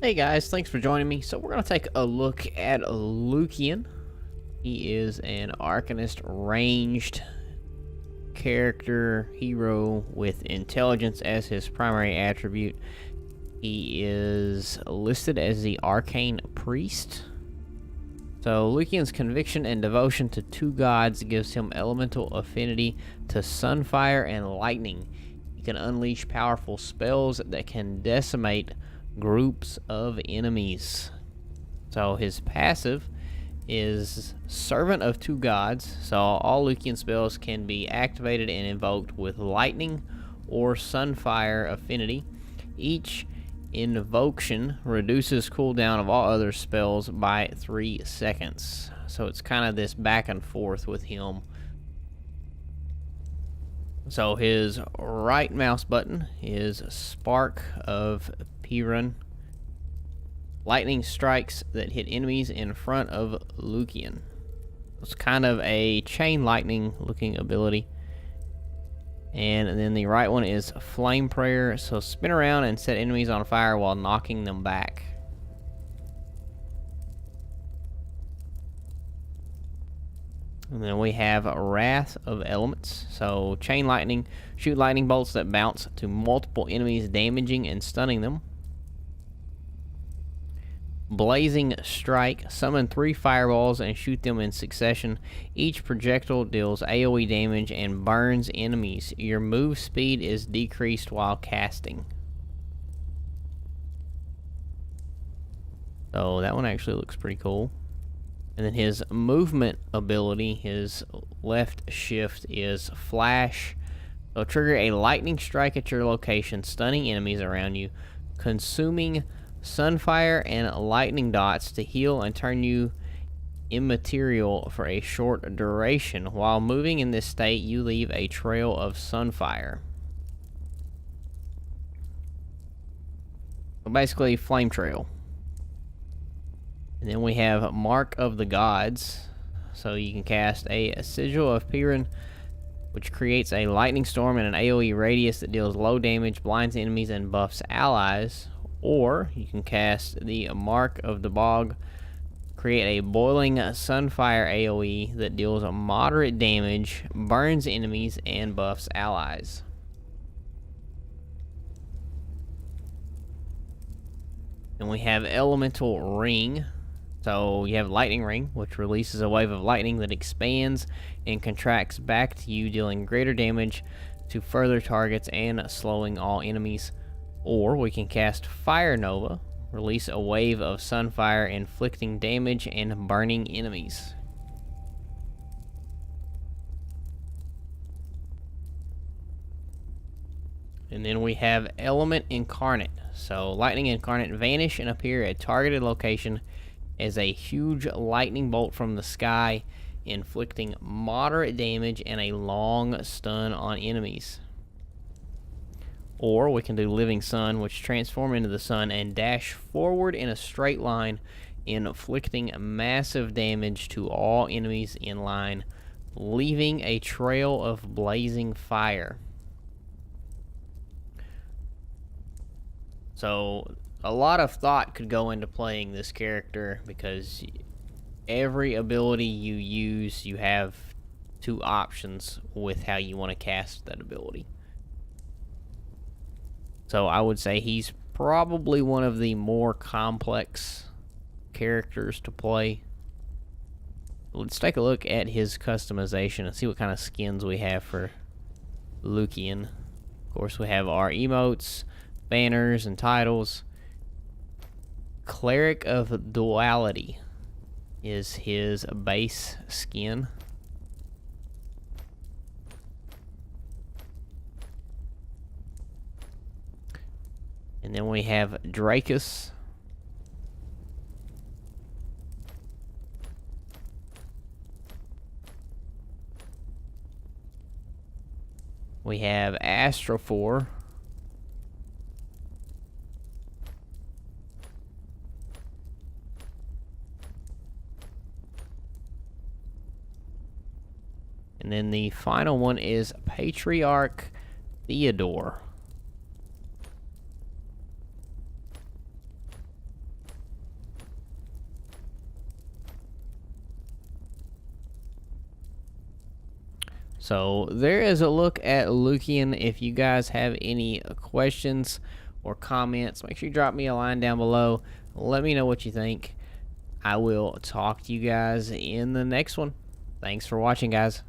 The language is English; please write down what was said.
Hey guys, thanks for joining me. So we're going to take a look at Lukian. He is an Arcanist ranged character hero with intelligence as his primary attribute. He is listed as the Arcane Priest. So Lukian's conviction and devotion to two gods gives him elemental affinity to sunfire and lightning. He can unleash powerful spells that can decimate groups of enemies. So his passive is Servant of Two Gods. So all Lukian spells can be activated and invoked with lightning or sunfire affinity. Each invocation reduces cooldown of all other spells by 3 seconds. So it's kind of this back and forth with him. So his right mouse button is Spark of Pagan. Lightning strikes that hit enemies in front of Lukian. It's kind of a chain lightning looking ability. And then the right one is Flame Prayer. So spin around and set enemies on fire while knocking them back. And then we have Wrath of Elements. So chain lightning, shoot lightning bolts that bounce to multiple enemies, damaging and stunning them. Blazing Strike, summon 3 fireballs and shoot them in succession. Each projectile deals AoE damage and burns enemies. Your move speed is decreased while casting. So that one actually looks pretty cool. And then his movement ability, his left shift, is Flash. So trigger a lightning strike at your location, stunning enemies around you, consuming sunfire and lightning dots to heal and turn you immaterial for a short duration. While moving in this state, you leave a trail of sunfire. So basically, flame trail. And then we have Mark of the Gods. So you can cast a Sigil of Pagan, which creates a lightning storm and an AoE radius that deals low damage, blinds enemies, and buffs allies. Or you can cast the Mark of the Bog, create a boiling sunfire AoE that deals moderate damage, burns enemies, and buffs allies. And we have Elemental Ring. So you have Lightning Ring, which releases a wave of lightning that expands and contracts back to you, dealing greater damage to further targets and slowing all enemies. Or we can cast Fire Nova, release a wave of sunfire, inflicting damage and burning enemies. And then we have Element Incarnate. So Lightning Incarnate, vanish and appear at targeted location as a huge lightning bolt from the sky, inflicting moderate damage and a long stun on enemies. Or we can do Living Sun, which transform into the sun and dash forward in a straight line, inflicting massive damage to all enemies in line, leaving a trail of blazing fire. So a lot of thought could go into playing this character, because every ability you use, you have 2 options with how you want to cast that ability. So I would say he's probably one of the more complex characters to play. Let's take a look at his customization and see what kind of skins we have for Lukian. Of course, we have our emotes, banners, and titles. Cleric of Duality is his base skin. And then we have Dracus. We have Astrophore. And then the final one is Patriarch Theodore. So there is a look at Lukian. If you guys have any questions or comments, make sure you drop me a line down below. Let me know what you think. I will talk to you guys in the next one. Thanks for watching, guys.